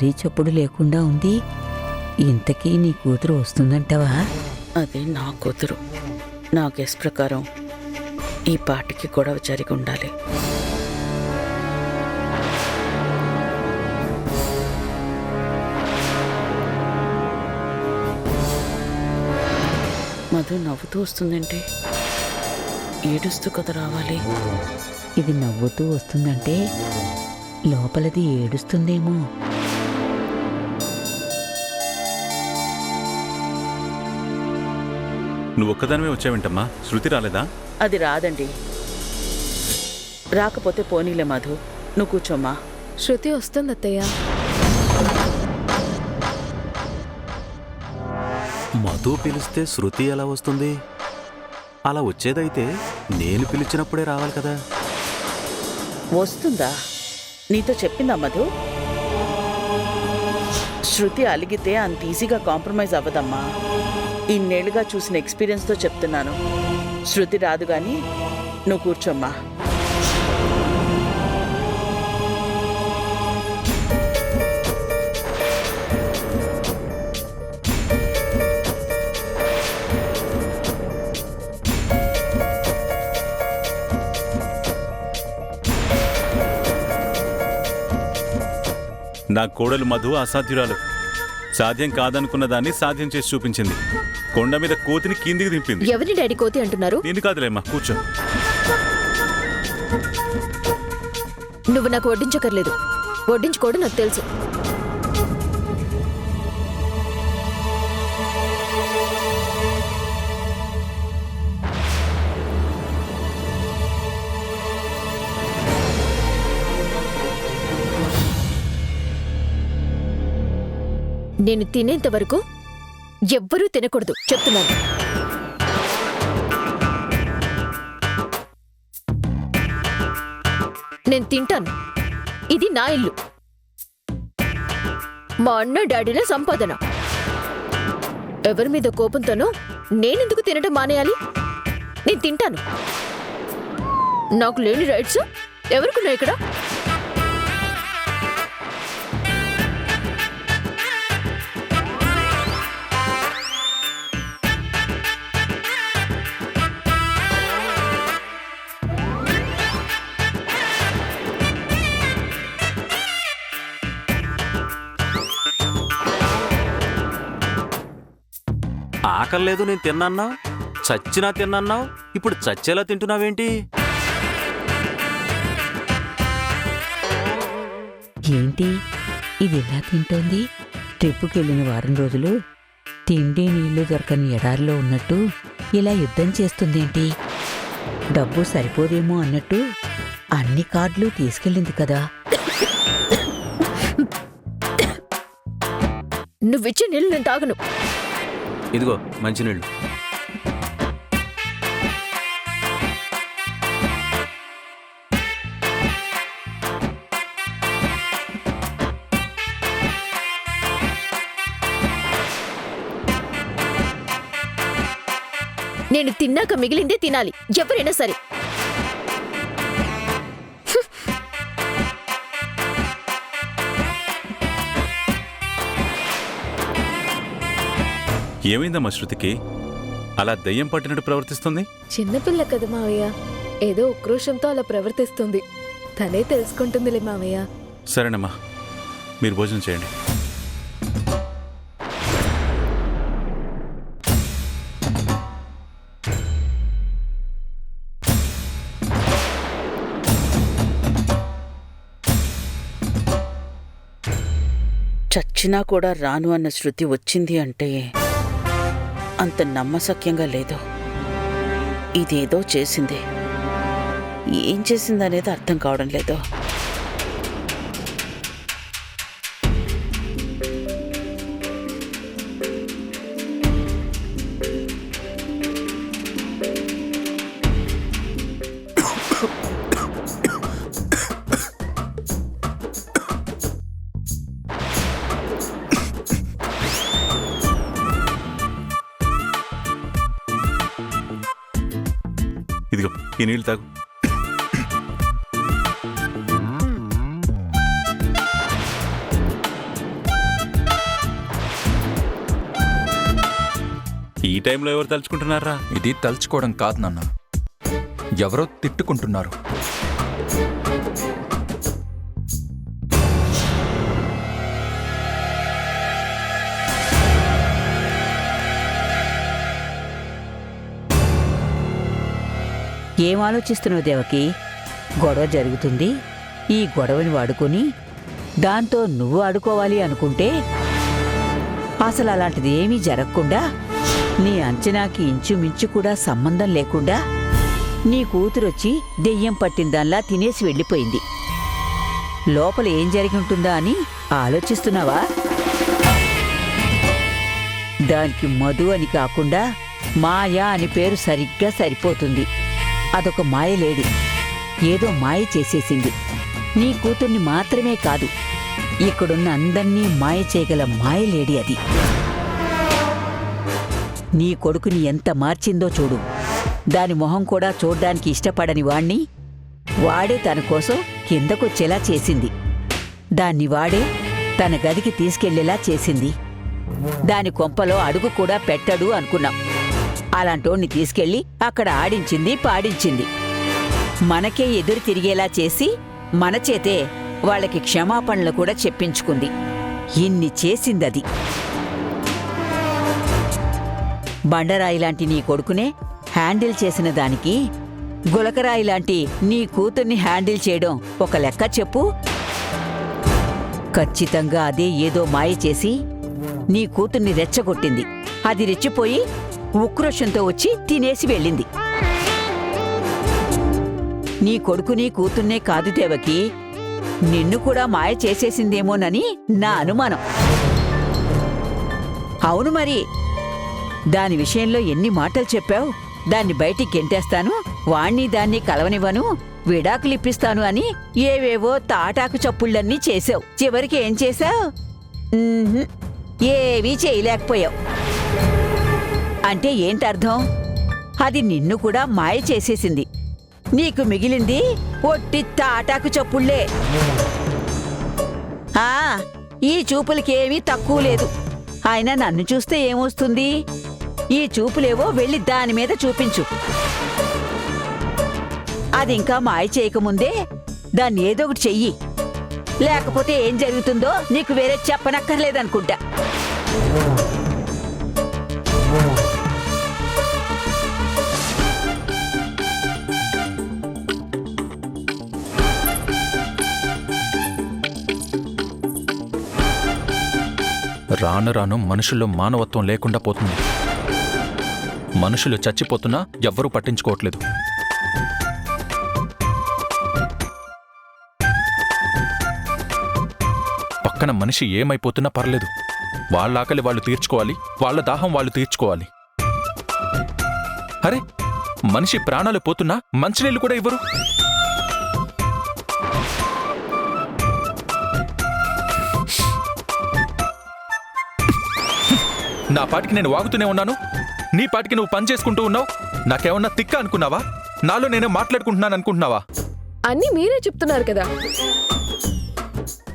చప్పుడీ చప్పుడు లేకుండా ఉంది. ఇంతకీ నీ కూతురు వస్తుందంటావా? అది నా కూతురు. నా గెస్ ప్రకారం ఈ పాటికి గొడవ జరిగి ఉండాలి. మధు నవ్వుతూ వస్తుందంటే ఏడుస్తూ కథ రావాలి. ఇది నవ్వుతూ వస్తుందంటే లోపలది ఏడుస్తుందేమో. నువ్వు ఒక్కదానివే వచ్చావేంటమ్మా? శృతి రాలేదా? అది రాదండి. రాకపోతే పోనీలే మధు, నువ్వు కూర్చోమ్మా. శృతి వస్తుంది అత్తయ్య. మధు పిలిస్తే శృతి ఎలా వస్తుంది? అలా వచ్చేదైతే నేను పిలిచినప్పుడే రావాలి కదా. వస్తుందా? నీతో చెప్పిందా మధు? శృతి అలిగితే అంత ఈజీగా కాంప్రమైజ్ అవ్వదమ్మా. ఇన్నేళ్లుగా చూసిన ఎక్స్పీరియన్స్తో చెప్తున్నాను. శృతి రాదు గాని నువ్వు కూర్చోమ్మా. నా కోడలు మధు అసాధ్యురాలు. సాధ్యం కాదనుకున్న దాన్ని సాధ్యం చేసి చూపించింది. కొండ మీద కోతిని కిందికి దింపింది. ఎవరిని డాడీ కోతి అంటున్నారు? నేను కాదులేమ్మా, కూర్చో. నువ్వు నాకు వడ్డించకర్లేదు. వడ్డించుకోవడం నాకు తెలుసు. నేను తినేంత వరకు ఎవ్వరూ తినకూడదు చెప్తున్నాను. నేను తింటాను. ఇది నా ఇల్లు. మా అన్న డాడీల సంపాదన. ఎవరి మీద కోపంతోనో నేనెందుకు తినడం మానేయాలి? నేను తింటాను. నాకు లేని రైట్స్ ఎవరికున్నాయి ఇక్కడ? ఆకలేదు నేను తిన్నాన్నావు, చచ్చినా తిన్నాన్నావు. ఇప్పుడు చచ్చేలా తింటున్నావేంటి? ఏంటి ఇది ఎలా తింటోంది? ట్రిప్పుకెళ్ళిన వారం రోజులు తిండి నీళ్లు దొరకని ఎడారిలో ఉన్నట్టు ఇలా యుద్ధం చేస్తుందేంటి? డబ్బు సరిపోదేమో అన్నట్టు అన్ని కార్డులు తీసుకెళ్ళింది కదా. నువ్విచ్చే నీళ్ళు నేను తాగను. ఇదిగో మంచినీళ్ళు. నేను తిన్నాక మిగిలిందే తినాలి, ఎవరైనా సరే. ఏమైందమ్మా శృతికి? అలా దయ్యం పట్టినట్టు ప్రవర్తిస్తుంది. చిన్నపిల్ల కదా మావయ్య, ఏదో ఉక్రోషంతో అలా ప్రవర్తిస్తుంది. తనే తెలుసుకుంటుందిలే మావయ్య. సరేనమ్మా, మీరు భోజనం చేయండి. చచ్చినా కూడా రాను అన్న శృతి వచ్చింది అంటే అంత నమ్మశక్యంగా లేదు. ఇదేదో చేసింది. ఏం చేసిందనేది అర్థం కావడం లేదు. ఇదిగో ఈ నీళ్ళు తాగు. ఈ టైంలో ఎవరు తలుచుకుంటున్నారా? ఇది తలుచుకోవడం కాదు నాన్న, ఎవరో తిట్టుకుంటున్నారు. ఏం ఆలోచిస్తున్నావు దేవకి? గొడవ జరుగుతుంది, ఈ గొడవని వాడుకొని దాంతో నువ్వు ఆడుకోవాలి అనుకుంటే అసలు అలాంటిది ఏమీ జరగకుండా, నీ అంచనాకి ఇంచుమించు కూడా సంబంధం లేకుండా నీ కూతురొచ్చి దెయ్యం పట్టిందాల్లా తినేసి వెళ్ళిపోయింది. లోపల ఏం జరిగి ఉంటుందా అని ఆలోచిస్తున్నావా? దానికి మధు అని కాకుండా మాయా అని పేరు సరిగ్గా సరిపోతుంది. అదొక మాయలేడి, ఏదో మాయ చేసేసింది. నీ కూతుర్ని మాత్రమే కాదు, ఇక్కడున్న అందర్నీ మాయ చేయగల మాయలేడి అది. నీ కొడుకుని ఎంత మార్చిందో చూడు. దాని మొహం కూడా చూడ్డానికి ఇష్టపడని వాణ్ణి వాడే తన కోసం కిందకొచ్చేలా చేసింది. దాన్ని వాడే తన గదికి తీసుకెళ్లేలా చేసింది. దాని కొంపలో అడుగు కూడా పెట్టడు అనుకున్నాం. అలాంటోణ్ణి తీసుకెళ్లి అక్కడ ఆడించింది, పాడించింది. మనకే ఎదురు తిరిగేలా చేసి మన చేతే వాళ్ళకి క్షమాపణలు కూడా చెప్పించుకుంది. ఇన్ని చేసిందది. బండరాయిలాంటి నీ కొడుకునే హ్యాండిల్ చేసిన దానికి గులకరాయిలాంటి నీ కూతుర్ని హ్యాండిల్ చేయడం ఒక లెక్క చెప్పు. ఖచ్చితంగా అదే ఏదో మాయ చేసి నీ కూతుర్ని రెచ్చగొట్టింది. అది రెచ్చిపోయి ఉక్రోషంతో వచ్చి తినేసి వెళ్ళింది. నీ కొడుకుని కూతుర్నే కాదు దేవకి, నిన్ను కూడా మాయ చేసేసిందేమోనని నా అనుమానం. అవును మరి, దాని విషయంలో ఎన్ని మాటలు చెప్పావు. దాన్ని బయటికి గెంటేస్తాను, వాణ్ణి దాన్ని కలవనివ్వను, విడాకులిప్పిస్తాను అని ఏవేవో తాటాకు చప్పుళ్ళన్నీ చేశావు. చివరికి ఏం చేశావు? ఏవీ చేయలేకపోయావు. అంటే ఏంటర్థం? అది నిన్ను కూడా మాయ చేసేసింది. నీకు మిగిలింది ఒట్టి తాటాకు చప్పుళ్లే. ఈ చూపులకేమీ తక్కువ లేదు. అయినా నన్ను చూస్తే ఏమొస్తుంది? ఈ చూపులేవో వెళ్ళి దాని మీద చూపించు. అది ఇంకా మాయ చేయకముందే దాన్ని ఏదో ఒకటి చెయ్యి. లేకపోతే ఏం జరుగుతుందో నీకు వేరే చెప్పనక్కర్లేదనుకుంటా. రాను రాను మనుషుల్లో మానవత్వం లేకుండా పోతుంది. మనుషులు చచ్చిపోతున్నా ఎవ్వరూ పట్టించుకోవట్లేదు. పక్కన మనిషి ఏమైపోతున్నా పర్లేదు, వాళ్ళ ఆకలి వాళ్ళు తీర్చుకోవాలి, వాళ్ళ దాహం వాళ్ళు తీర్చుకోవాలి. అరే, మనిషి ప్రాణాలు పోతున్నా మంచినీళ్ళు కూడా ఇవ్వరు. నా పాటికి నేను వాగుతూనే ఉన్నాను, నీ పాటికి నువ్వు పని చేసుకుంటూ ఉన్నావు. నాకేమన్నా తిక్క అనుకున్నావా? నాలో నేనే మాట్లాడుకుంటున్నాను అనుకుంటున్నావా? అన్నీ మీరే చెప్తున్నారు కదా.